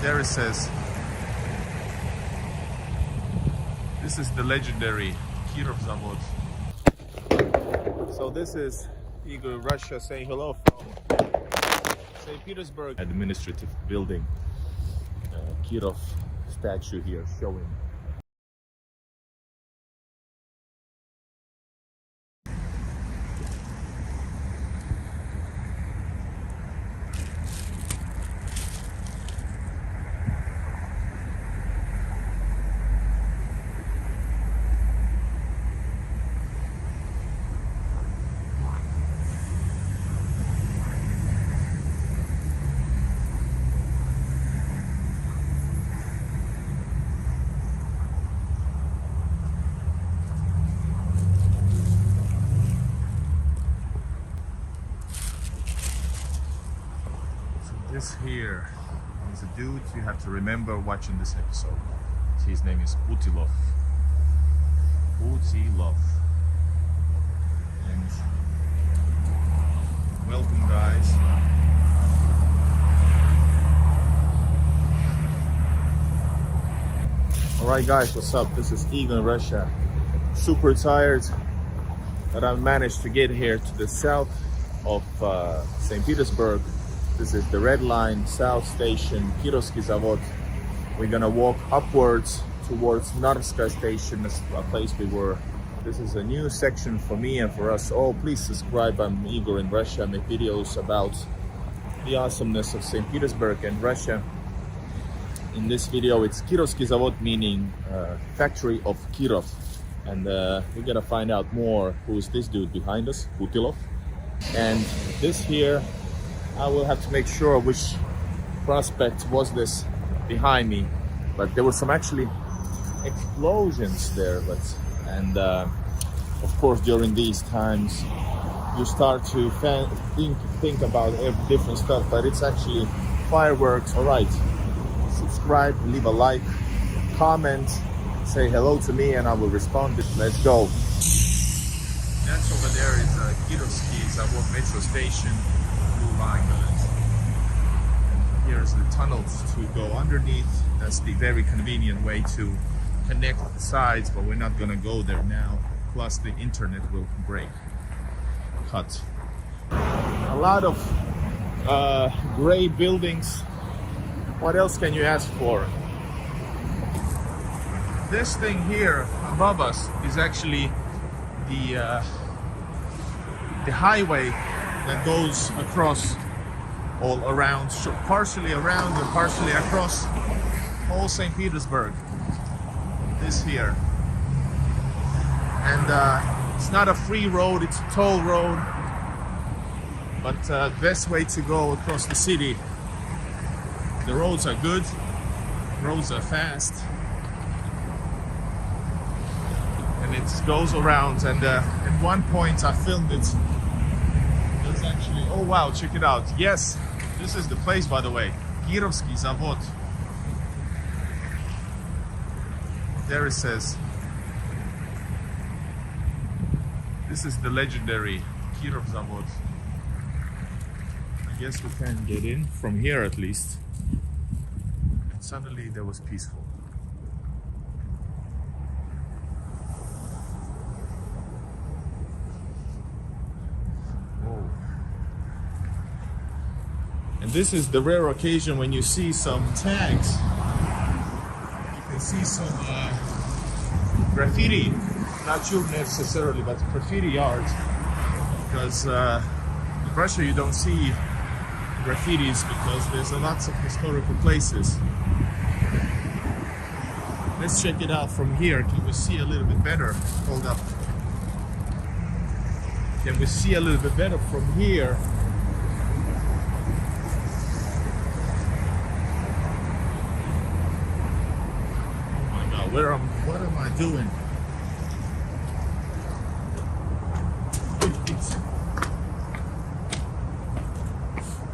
There it says, this is the legendary Kirov zavod. So this is Igor, Russia, saying hello from St. Petersburg. Administrative building, Kirov statue here showing. This here is a dude you have to remember watching this episode. His name is Putilov. Putilov. And welcome, guys. Alright guys, what's up? This is Igor in Russia. Super tired that I managed to get here to the south of St. Petersburg. This is the Red Line South Station, Kirovskiy zavod. We're gonna walk upwards towards Narska Station, a place we were. This is a new section for me and for us all. Please subscribe. I'm Igor in Russia. I make videos about the awesomeness of St. Petersburg and Russia. In this video, it's Kirovskiy zavod, meaning factory of Kirov. And we're gonna find out more who is this dude behind us, Putilov. And this here, I will have to make sure which prospect was this behind me, but there were some actually explosions there. And of course, during these times, you start to think about different stuff, but it's actually fireworks. All right, subscribe, leave a like, comment, say hello to me, and I will respond. Let's go. That's over there is Kirovskiy zavod metro station. Line. Here's the tunnels to go underneath. That's the very convenient way to connect the sides, but we're not gonna go there now. Plus the internet will break. Cut. A lot of gray buildings. What else can you ask for? This thing here above us is actually the highway that goes across all around, partially around and partially across whole St. Petersburg. This here. And it's not a free road, it's a toll road. But best way to go across the city. The roads are good, roads are fast. And it goes around, and at one point I filmed it. Actually, oh wow, check it out. Yes, this is the place, by the way. Kirovskiy zavod. There it says, this is the legendary Kirov zavod. I guess we can get in from here at least. And suddenly there was peaceful. And this is the rare occasion when you see some tags. You can see some graffiti, not sure necessarily, but graffiti art. Because in Russia you don't see graffitis because there's lots of historical places. Let's check it out from here. Can we see a little bit better? Hold up. Can we see a little bit better from here? What am I doing?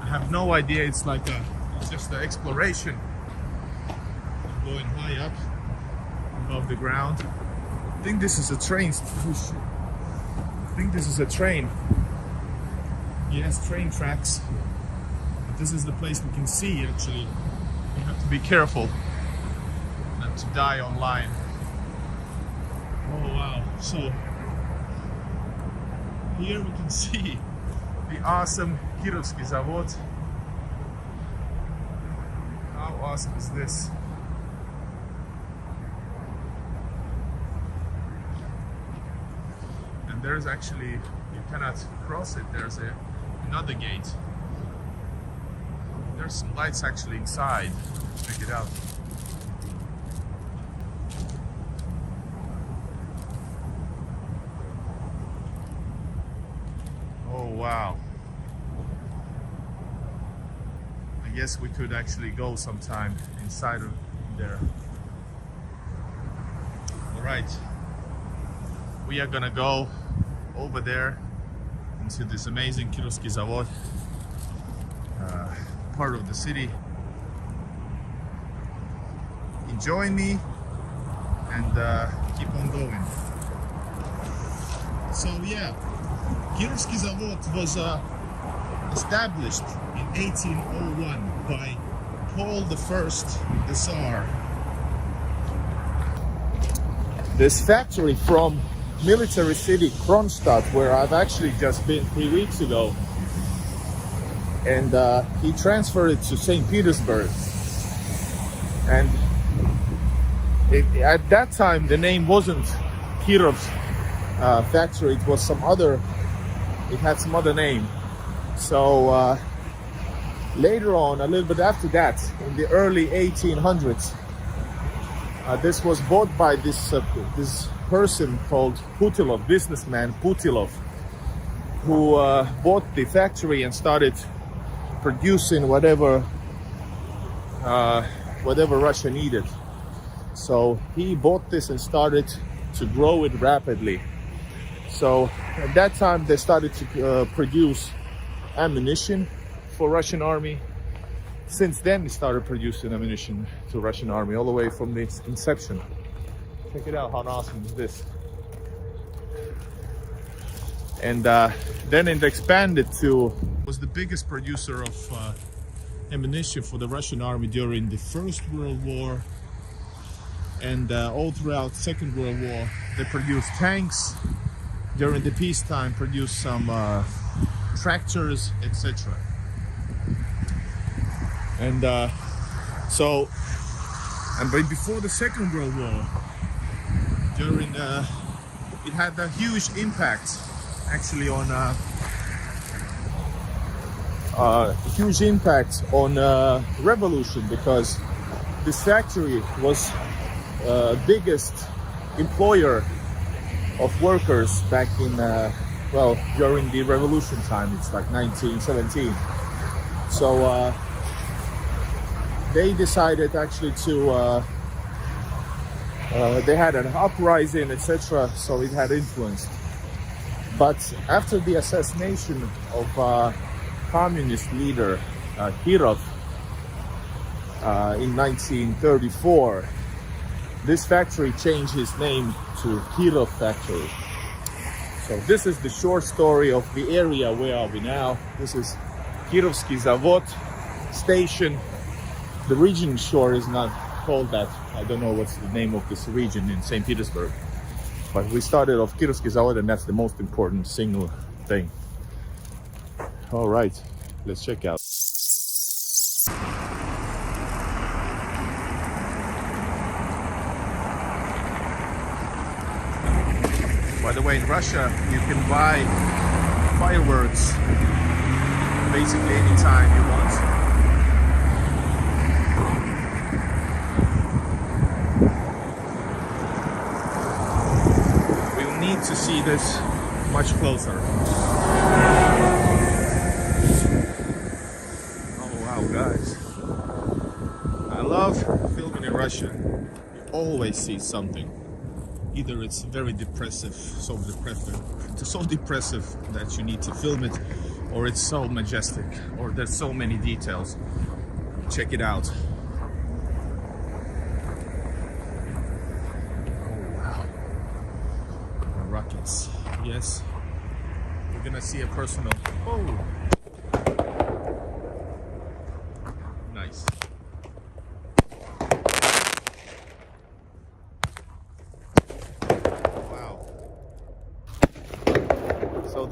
I have no idea. It's just an exploration. I'm going high up above the ground. I think this is a train. I think this is a train. Yes, train tracks. But this is the place we can see actually. We have to be careful not to die online. Oh wow, so here we can see the awesome Kirovskiy zavod. How awesome is this? And there's actually, you cannot cross it, there's another gate. There's some lights actually inside. Check it out. Oh wow. I guess we could actually go sometime inside of there. Alright. We are gonna go over there into this amazing Kirovskiy zavod, part of the city. Join me and keep on going. So yeah, Kirovskiy zavod was established in 1801 by Paul I, the Tsar. This factory from military city Kronstadt, where I've actually just been 3 weeks ago, and he transferred it to St. Petersburg. And at that time the name wasn't Kirov's factory, it was some other, it had some other name. So later on, a little bit after that, in the early 1800s, this was bought by this person called Putilov, businessman Putilov, who bought the factory and started producing whatever Russia needed. So he bought this and started to grow it rapidly. So at that time they started to produce ammunition for Russian army. Since then they started producing ammunition to Russian army all the way from the inception. Check it out, how awesome is this? And then it expanded to, was the biggest producer of ammunition for the Russian army during the First World War, and all throughout Second World War. They produced tanks. During the peacetime, produced some tractors, etc. And but before the Second World War, during it had a huge impact actually on revolution, because this factory was biggest employer of workers back in well, during the revolution time. It's like 1917. So they decided actually to they had an uprising, etc., so it had influence. But after the assassination of communist leader Kirov in 1934, this factory changed his name to Kirov factory. So this is the short story of the area. Where are we now? This is Kirovskiy zavod station. The region sure is not called that. I don't know what's the name of this region in St. Petersburg. But we started off Kirovskiy zavod, and that's the most important single thing. All right, let's check out. By the way, in Russia, you can buy fireworks basically anytime you want. We'll need to see this much closer. Oh wow, guys. I love filming in Russia. You always see something. Either it's very depressive, so depressive that you need to film it, or it's so majestic, or there's so many details. Check it out. Oh wow. Rockets. Yes. We're gonna see a personal. Oh. Nice.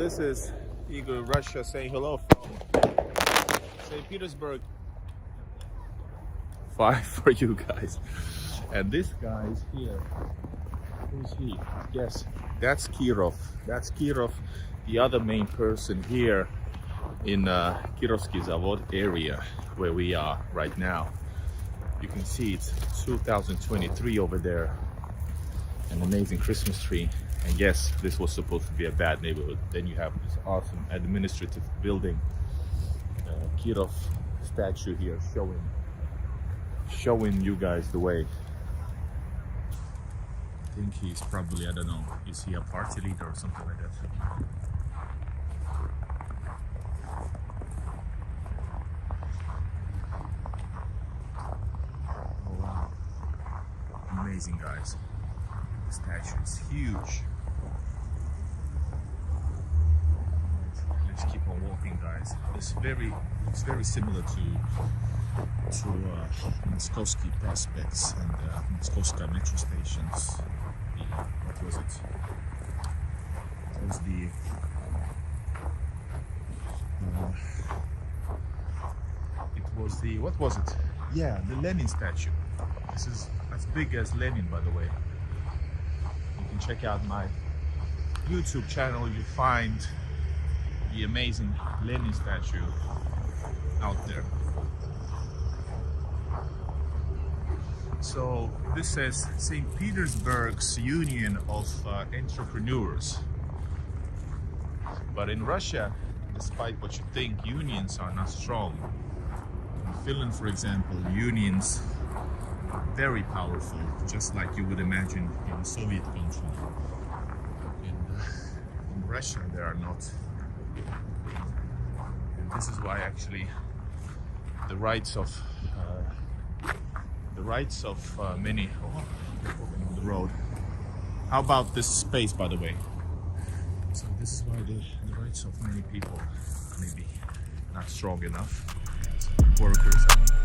this is Igor, Russia, saying hello from St. Petersburg. 5 for you guys. And this guy is here. Who's he? Yes, that's Kirov. That's Kirov, the other main person here in Kirovskiy zavod area where we are right now. You can see it's 2023 over there. An amazing Christmas tree. And yes, this was supposed to be a bad neighborhood. Then you have this awesome administrative building, Kirov statue here showing you guys the way. I think he's probably, I don't know, is he a party leader or something like that? Oh wow, amazing guys. The statue is huge. Let's keep on walking, guys. It's very similar to Moskovsky prospects and Moskovsky metro stations. What was it? It was what was it? Yeah, the Lenin statue. This is as big as Lenin, by the way. You can check out my YouTube channel. You find the amazing Lenin statue out there. So this says St. Petersburg's Union of Entrepreneurs. But in Russia, despite what you think, unions are not strong. In Finland, for example, unions are very powerful, just like you would imagine in a Soviet country. In Russia, they are not. And this is why actually the rights of many. Oh, on the road. How about this space, by the way? So this is why the rights of many people maybe not strong enough. Workers, I mean.